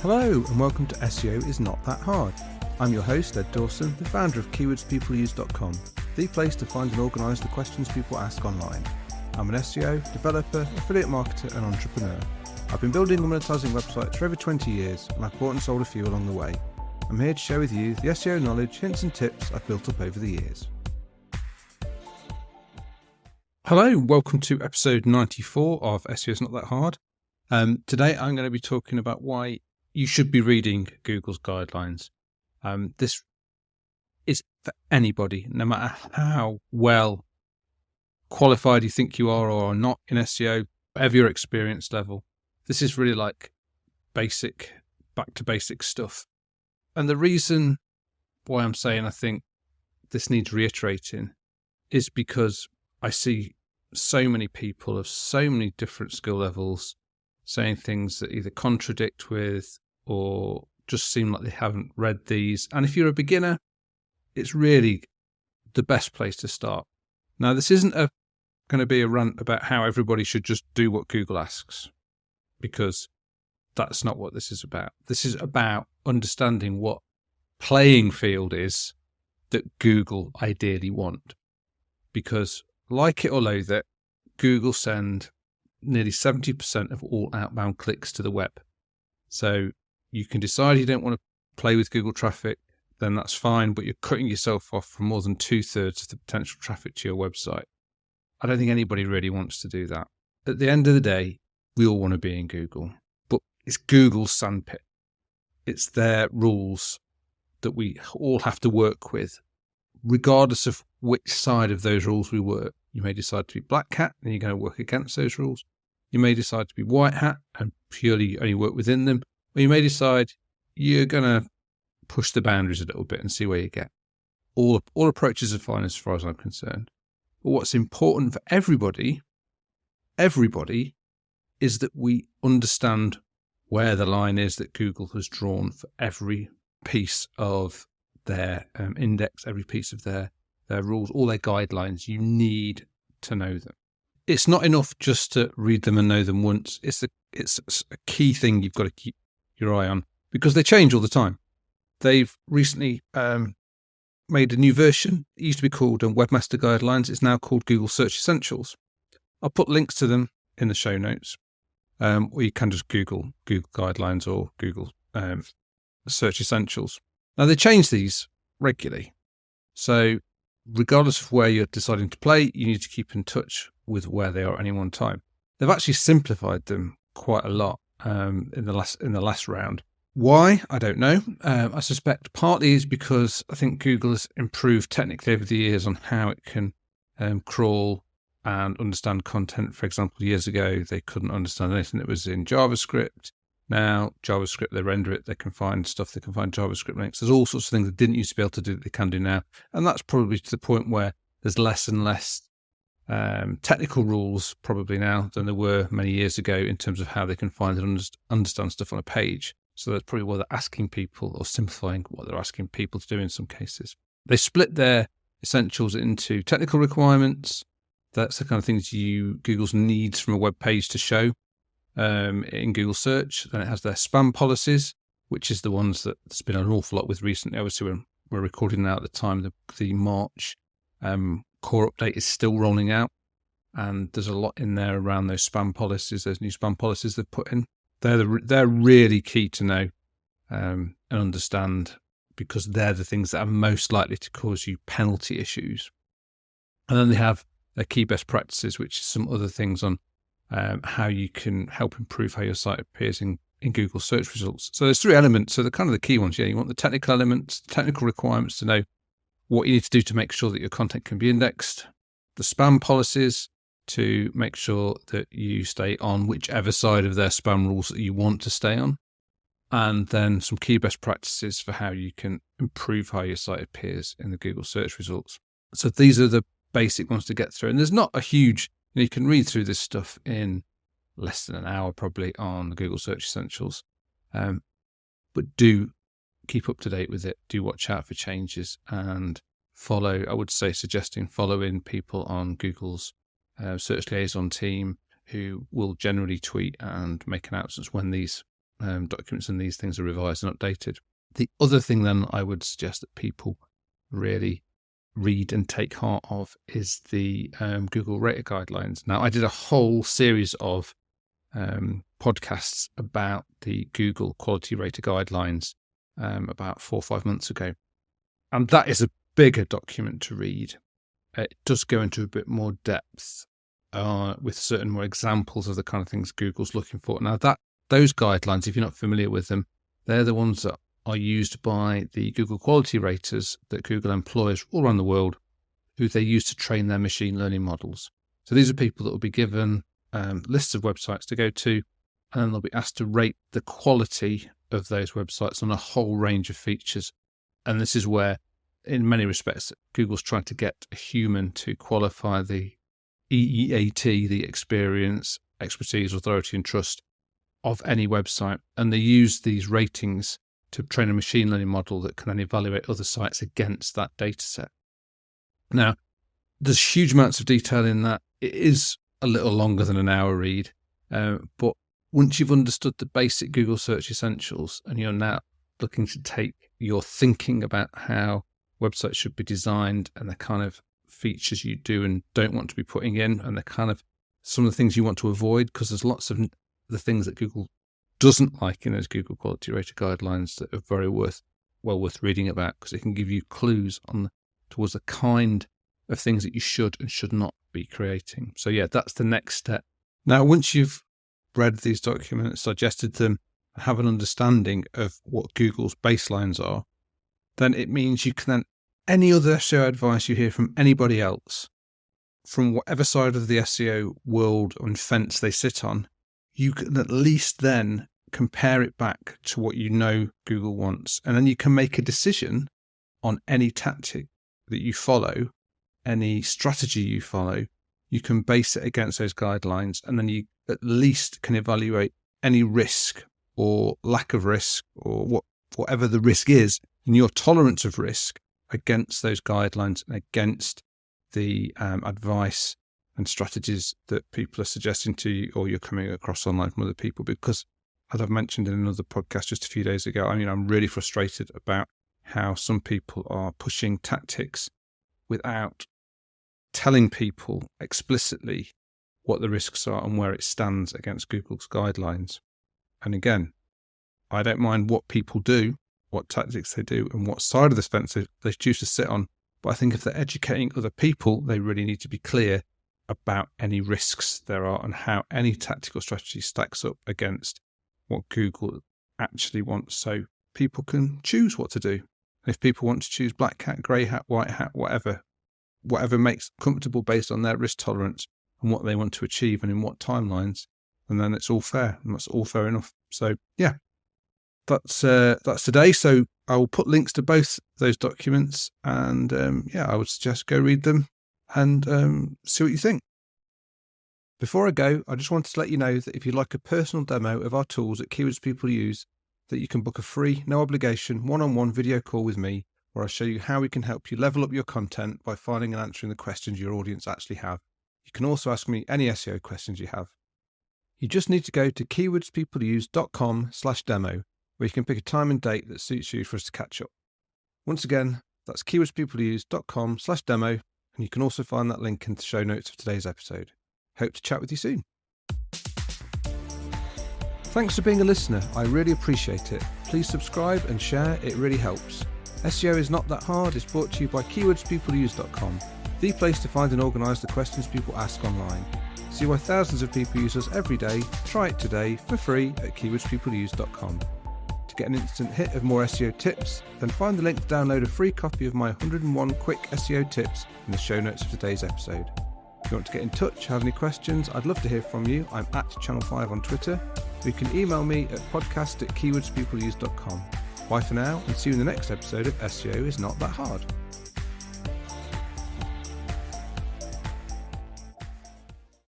Hello and welcome to SEO is Not That Hard. I'm your host, Ed Dawson, the founder of keywordspeopleuse.com, the place to find and organise the questions people ask online. I'm an SEO, developer, affiliate marketer and entrepreneur. I've been building and monetizing websites for over 20 years and I've bought and sold a few along the way. I'm here to share with you the SEO knowledge, hints and tips I've built up over the years. Hello, welcome to episode 94 of SEO is Not That Hard. Today I'm going to be talking about why you should be reading Google's guidelines. This is for anybody, no matter how well qualified you think you are or are not in SEO, whatever your experience level. This is really like basic, back to basic stuff. And the reason why I'm saying I think this needs reiterating is because I see so many people of so many different skill levels saying things that either contradict with or just seem like they haven't read these. And if you're a beginner, it's really the best place to start. Now, this isn't going to be a rant about how everybody should just do what Google asks, because that's not what this is about. This is about understanding what playing field is that Google ideally want. Because like it or loathe it, Google send nearly 70% of all outbound clicks to the web. So you can decide you don't want to play with Google traffic, then that's fine, but you're cutting yourself off from more than 2/3 of the potential traffic to your website. I don't think anybody really wants to do that. At the end of the day, we all want to be in Google, but it's Google's sandpit. It's their rules that we all have to work with, regardless of which side of those rules we work. You may decide to be black hat and you're going to work against those rules. You may decide to be white hat and purely only work within them. Or you may decide you're going to push the boundaries a little bit and see where you get. All approaches are fine as far as I'm concerned. But what's important for everybody is that we understand where the line is that Google has drawn for every piece of their index, every piece of their rules, all their guidelines. You need to know them. It's not enough just to read them and know them once. It's a key thing you've got to keep your eye on because they change all the time. They've recently made a new version. It used to be called Webmaster Guidelines. It's now called Google Search Essentials. I'll put links to them in the show notes, or you can just Google Guidelines or Google Search Essentials. Now, they change these regularly. So regardless of where you're deciding to play, you need to keep in touch with where they are at any one time. They've actually simplified them quite a lot in the last round. Why? I don't know. I suspect partly is because I think Google has improved technically over the years on how it can crawl and understand content. For example, years ago, they couldn't understand anything that was in JavaScript. Now, JavaScript, they render it, they can find stuff, they can find JavaScript links. There's all sorts of things they didn't used to be able to do that they can do now. And that's probably to the point where there's less and less technical rules probably now than there were many years ago in terms of how they can find and understand stuff on a page. So that's probably what they're asking people, or simplifying what they're asking people to do in some cases. They split their essentials into technical requirements. That's the kind of things Google's needs from a web page to show in Google search. Then it has their spam policies, which is the ones that there's been an awful lot with recently. Obviously, when we're recording now at the time, the March core update is still rolling out, and there's a lot in there around those spam policies, those new spam policies they've put in. They're really key to know and understand, because they're the things that are most likely to cause you penalty issues. And then they have their key best practices, which is some other things on how you can help improve how your site appears in Google search results. So there's three elements. So they're kind of the key ones. Yeah, you want the technical elements, technical requirements to know what you need to do to make sure that your content can be indexed, the spam policies to make sure that you stay on whichever side of their spam rules that you want to stay on, and then some key best practices for how you can improve how your site appears in the Google search results. So these are the basic ones to get through. And there's not a huge, you can read through this stuff in less than an hour probably on the Google Search Essentials. But do keep up to date with it. Do watch out for changes and follow, I would say suggesting following people on Google's search liaison team who will generally tweet and make announcements when these documents and these things are revised and updated. The other thing then I would suggest that people really read and take heart of is the Google Rater Guidelines. Now, I did a whole series of podcasts about the Google Quality Rater Guidelines about 4 or 5 months ago. And that is a bigger document to read. It does go into a bit more depth with certain more examples of the kind of things Google's looking for. Now, those guidelines, if you're not familiar with them, they're the ones that are used by the Google quality raters that Google employs all around the world, who they use to train their machine learning models. So these are people that will be given lists of websites to go to, and then they'll be asked to rate the quality of those websites on a whole range of features. And this is where, in many respects, Google's trying to get a human to qualify the EEAT, the experience, expertise, authority, and trust of any website. And they use these ratings to train a machine learning model that can then evaluate other sites against that data set. Now, there's huge amounts of detail in that. It is a little longer than an hour read, but once you've understood the basic Google Search Essentials and you're now looking to take your thinking about how websites should be designed and the kind of features you do and don't want to be putting in, and the kind of some of the things you want to avoid, because there's lots of the things that Google doesn't like in those Google Quality Rater Guidelines that are very worth reading about, because it can give you clues towards the kind of things that you should and should not be creating. So yeah, that's the next step. Now, once you've read these documents, digested them, and have an understanding of what Google's baselines are, then it means you can then, any other SEO advice you hear from anybody else, from whatever side of the SEO world and fence they sit on, you can at least then compare it back to what you know Google wants. And then you can make a decision on any tactic that you follow, any strategy you follow. You can base it against those guidelines, and then you at least can evaluate any risk or lack of risk, or whatever the risk is, and your tolerance of risk against those guidelines and against the advice and strategies that people are suggesting to you, or you're coming across online from other people. Because, as I've mentioned in another podcast just a few days ago, I'm really frustrated about how some people are pushing tactics without telling people explicitly what the risks are and where it stands against Google's guidelines. And again, I don't mind what people do, what tactics they do, and what side of the fence they choose to sit on. But I think if they're educating other people, they really need to be clear about any risks there are and how any tactical strategy stacks up against what Google actually wants, so people can choose what to do. And if people want to choose black hat, grey hat, white hat, whatever makes them comfortable based on their risk tolerance and what they want to achieve and in what timelines, and then it's all fair, and that's all fair enough. So yeah, that's today. So I will put links to both those documents, and I would suggest go read them and see what you think. Before I go, I just wanted to let you know that if you'd like a personal demo of our tools at Keywords People Use, that you can book a free, no obligation, one-on-one video call with me, where I show you how we can help you level up your content by finding and answering the questions your audience actually have. You can also ask me any SEO questions you have. You just need to go to keywordspeopleuse.com/demo, where you can pick a time and date that suits you for us to catch up. Once again, that's keywordspeopleuse.com/demo, and you can also find that link in the show notes of today's episode. Hope to chat with you soon. Thanks for being a listener. I really appreciate it. Please subscribe and share. It really helps. SEO is not that hard. It's brought to you by keywordspeopleuse.com, the place to find and organise the questions people ask online. See why thousands of people use us every day. Try it today for free at keywordspeopleuse.com. To get an instant hit of more SEO tips, then find the link to download a free copy of my 101 quick SEO tips in the show notes of today's episode. If you want to get in touch, have any questions, I'd love to hear from you. I'm at Channel5 on Twitter. You can email me at podcast@keywordspeopleuse.com. Bye for now, and see you in the next episode of SEO is Not That Hard.